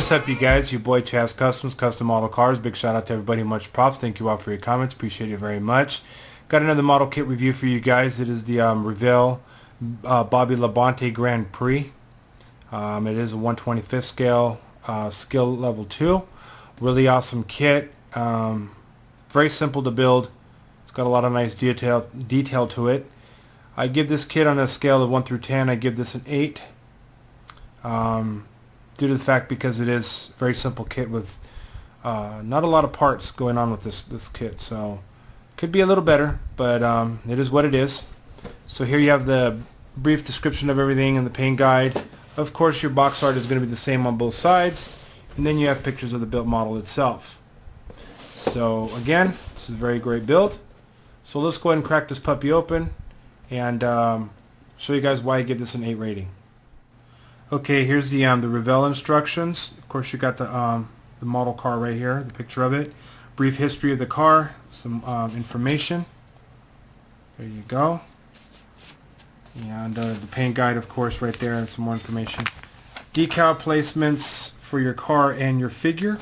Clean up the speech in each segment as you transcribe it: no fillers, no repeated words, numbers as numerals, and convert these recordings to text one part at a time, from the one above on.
What's up, you guys? Your boy Chaz Customs, Custom Model Cars. Big shout out to everybody. Much props. Thank you all for your comments. Appreciate it very much. Got another model kit review for you guys. It is the Revell Bobby Labonte Grand Prix. It is a 1/25th scale, skill level 2. Really awesome kit. Very simple to build. It's got a lot of nice detail to it. I give this kit on a scale of 1 through 10. I give this an 8. Due to the fact because it is a very simple kit with not a lot of parts going on with this kit, so could be a little better, but it is what it is. So here you have the brief description of everything and the paint guide. Of course, your box art is going to be the same on both sides, and then you have pictures of the built model itself. So again, this is a very great build. So let's go ahead and crack this puppy open and show you guys why I give this an 8 rating. Okay, here's the Revell instructions. Of course, you got the model car right here, the picture of it. Brief history of the car, some information. There you go. And the paint guide, of course, right there, and some more information. Decal placements for your car and your figure.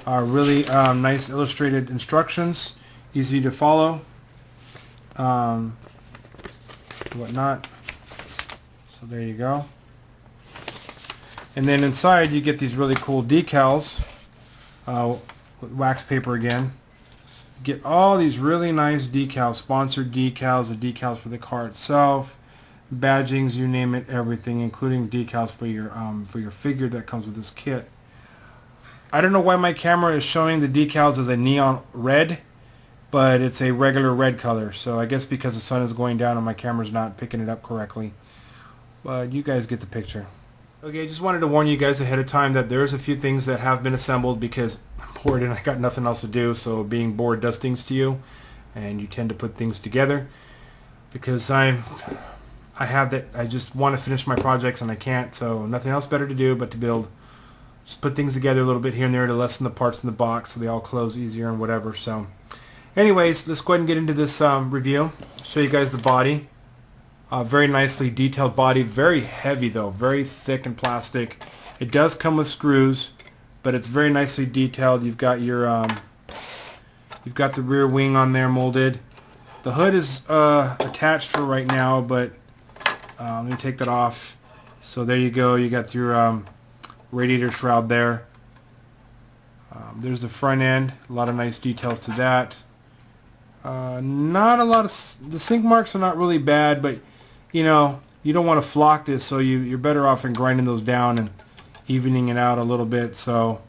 Really nice illustrated instructions, easy to follow. Whatnot. So there you go. And then inside you get these really cool decals with wax paper again. Get all these really nice decals, sponsored decals, the decals for the car itself, badgings, you name it, everything, including decals for your figure that comes with this kit. I don't know why my camera is showing the decals as a neon red, but it's a regular red color. So I guess because the sun is going down and my camera's not picking it up correctly. But you guys get the picture. Okay, I just wanted to warn you guys ahead of time that there's a few things that have been assembled because I'm bored and I got nothing else to do, so being bored does things to you, and you tend to put things together because I just want to finish my projects and I can't, so nothing else better to do but to build. Just put things together a little bit here and there to lessen the parts in the box so they all close easier and whatever. So anyways, let's go ahead and get into this review. Show you guys the body. Very nicely detailed body, very heavy though, very thick and plastic. It does come with screws, but it's very nicely detailed. You've got your you've got the rear wing on there molded. The hood is attached for right now, but let me take that off. So there you go. You got your radiator shroud there. There's the front end. A lot of nice details to that. Not a lot of the sink marks are not really bad, but you know, you don't want to flock this, so you're better off in grinding those down and evening it out a little bit. So,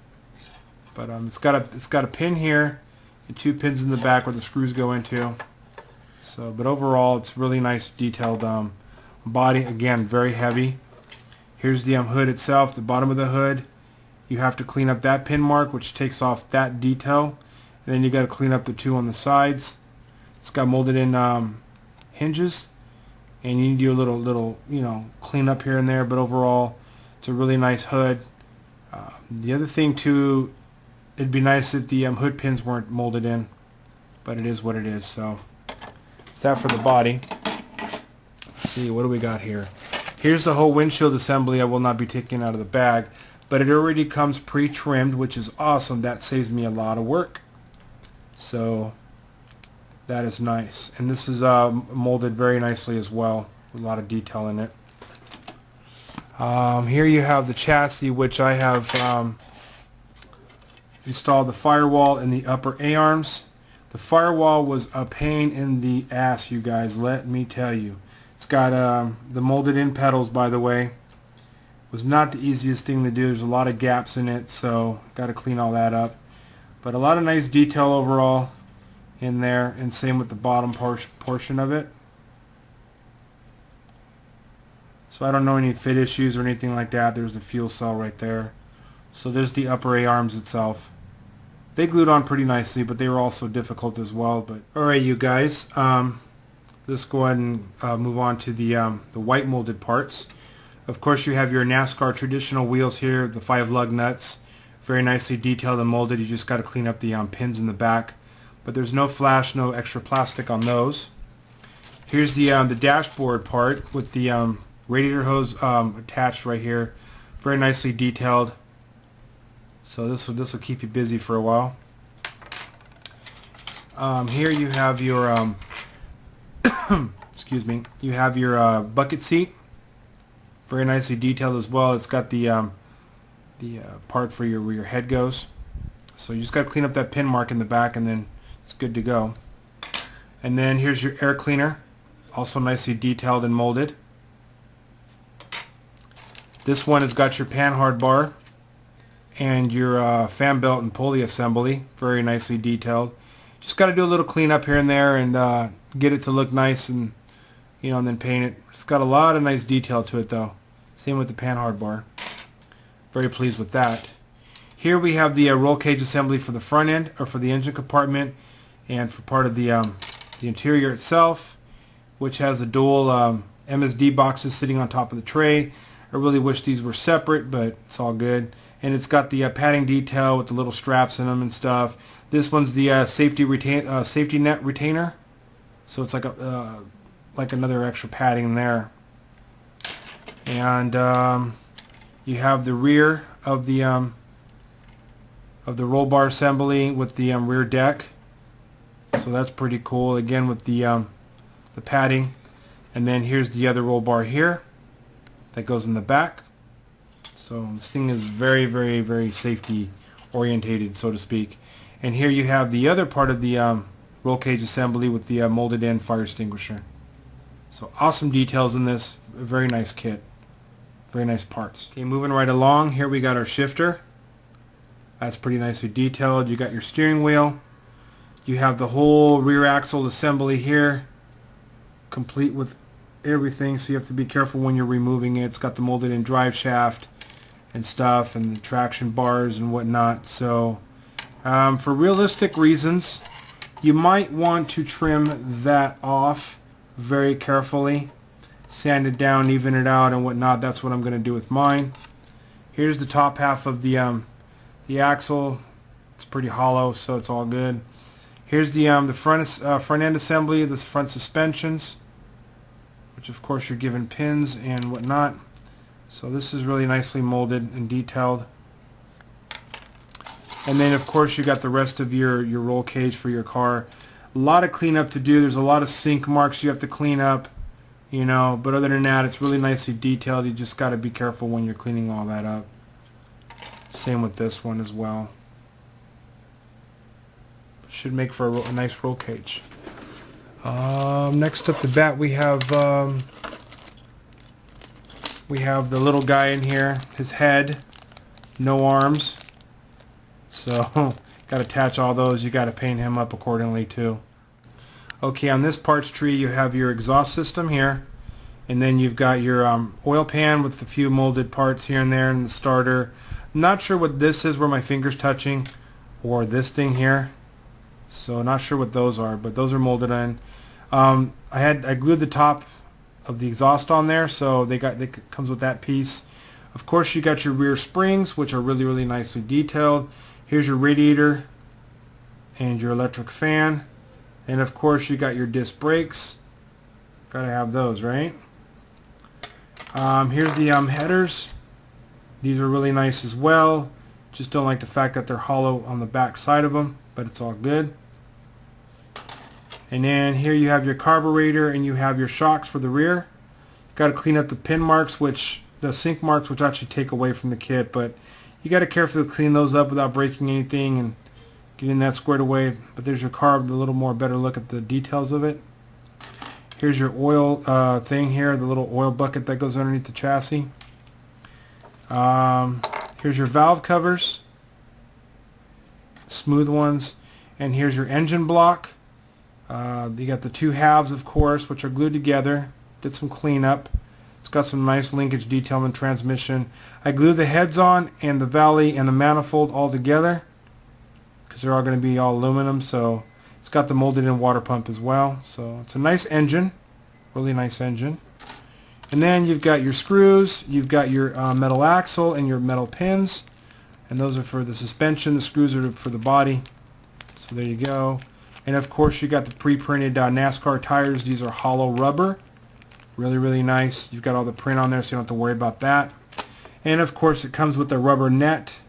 but it's got a pin here and 2 pins in the back where the screws go into. So, but overall, it's really nice detailed body. Again, very heavy. Here's the hood itself. The bottom of the hood, you have to clean up that pin mark, which takes off that detail, and then you got to clean up the 2 on the sides. It's got molded in hinges. And you need to do a little, you know, clean up here and there, but overall, it's a really nice hood. The other thing too, it'd be nice if the hood pins weren't molded in, but it is what it is. So, it's that for the body. Let's see, what do we got here? Here's the whole windshield assembly. I will not be taking out of the bag, but it already comes pre-trimmed, which is awesome. That saves me a lot of work. So that is nice, and this is molded very nicely as well, with a lot of detail in it. Here you have the chassis, which I have installed the firewall in the upper A-arms. The firewall was a pain in the ass, you guys, let me tell you. It's got the molded in pedals, by the way. It was not the easiest thing to do. There's a lot of gaps in it, so got to clean all that up. But a lot of nice detail overall in there, and same with the bottom portion of it. So I don't know any fit issues or anything like that. There's the fuel cell right there. So there's the upper A-arms itself. They glued on pretty nicely, but they were also difficult as well. But alright, you guys, let's go ahead and move on to the white molded parts. Of course, you have your NASCAR traditional wheels here, the 5 lug nuts, very nicely detailed and molded. You just got to clean up the pins in the back. But there's no flash, no extra plastic on those. Here's the dashboard part with the radiator hose attached right here. Very nicely detailed. So this will keep you busy for a while. Here you have your excuse me. You have your bucket seat, very nicely detailed as well. It's got the part for where your head goes. So you just got to clean up that pin mark in the back, and then it's good to go. And then here's your air cleaner, also nicely detailed and molded. This one has got your panhard bar and your fan belt and pulley assembly, very nicely detailed. Just got to do a little cleanup here and there and get it to look nice, and and then paint it. It's got a lot of nice detail to it though. Same with the panhard bar. Very pleased with that. Here we have the roll cage assembly for the front end, or for the engine compartment, and for part of the interior itself, which has the dual MSD boxes sitting on top of the tray. I really wish these were separate, but it's all good. And it's got the padding detail with the little straps in them and stuff. This one's the safety net retainer, so it's like another extra padding there. And you have the rear of the roll bar assembly with the rear deck. So that's pretty cool. Again with the padding. And then here's the other roll bar here that goes in the back. So this thing is very, very, very safety orientated, so to speak. And here you have the other part of the roll cage assembly with the molded in fire extinguisher. So awesome details in this. A very nice kit. Very nice parts. Okay, moving right along. Here we got our shifter. That's pretty nicely detailed. You got your steering wheel. You have the whole rear axle assembly here, complete with everything, so you have to be careful when you're removing it. It's got the molded in drive shaft and stuff, and the traction bars and whatnot. So for realistic reasons, you might want to trim that off very carefully, sand it down, even it out and whatnot. That's what I'm going to do with mine. Here's the top half of the axle. It's pretty hollow, so it's all good. Here's the front end assembly, the front suspensions, which of course you're given pins and whatnot. So this is really nicely molded and detailed. And then of course you got the rest of your roll cage for your car. A lot of cleanup to do. There's a lot of sink marks you have to clean up, but other than that, it's really nicely detailed. You just got to be careful when you're cleaning all that up. Same with this one as well. Should make for a nice roll cage. Next up the bat we have the little guy in here. His head, no arms. So got to attach all those. You got to paint him up accordingly too. Okay, on this parts tree you have your exhaust system here, and then you've got your oil pan with a few molded parts here and there, and the starter. I'm not sure what this is where my finger's touching, or this thing here. So not sure what those are, but those are molded in. I glued the top of the exhaust on there, so they comes with that piece. Of course, you got your rear springs, which are really, really nicely detailed. Here's your radiator and your electric fan, and of course you got your disc brakes. Got to have those, right? Here's the headers. These are really nice as well. Just don't like the fact that they're hollow on the back side of them, but it's all good. And then here you have your carburetor, and you have your shocks for the rear. Got to clean up the pin marks, the sink marks, which actually take away from the kit, but you got to carefully clean those up without breaking anything and getting that squared away. But there's your carb, a little more better look at the details of it. Here's your oil thing here, the little oil bucket that goes underneath the chassis. Here's your valve covers, smooth ones, and here's your engine block. You got the two halves, of course, which are glued together. Did some cleanup. It's got some nice linkage detail in the transmission. I glued the heads on and the valley and the manifold all together because they're all going to be all aluminum. So it's got the molded in water pump as well. So it's a nice engine, really nice engine. And then you've got your screws, you've got your metal axle and your metal pins, and those are for the suspension. The screws are for the body. So there you go. And of course you got the pre-printed NASCAR tires. These are hollow rubber. Really, really nice. You've got all the print on there, so you don't have to worry about that. And of course it comes with a rubber net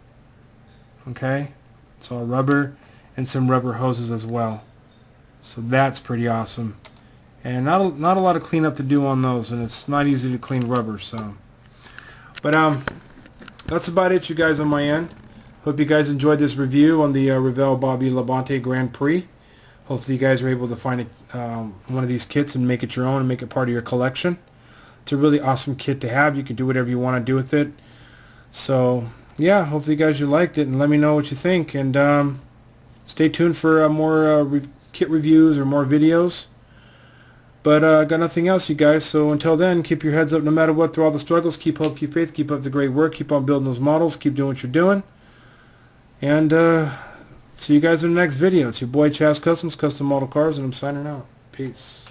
Okay, it's all rubber and some rubber hoses as well. So that's pretty awesome. And not a lot of cleanup to do on those, and it's not easy to clean rubber. So, but that's about it, you guys, on my end. Hope you guys enjoyed this review on the Revell Bobby Labonte Grand Prix. Hopefully you guys are able to find one of these kits and make it your own and make it part of your collection. It's a really awesome kit to have. You can do whatever you want to do with it. So yeah, hopefully you guys liked it, and let me know what you think. And stay tuned for more kit reviews or more videos. But got nothing else, you guys. So until then, keep your heads up no matter what through all the struggles. Keep hope, keep faith, keep up the great work. Keep on building those models. Keep doing what you're doing. And see you guys in the next video. It's your boy Chaz Customs, Custom Model Cars, and I'm signing out. Peace.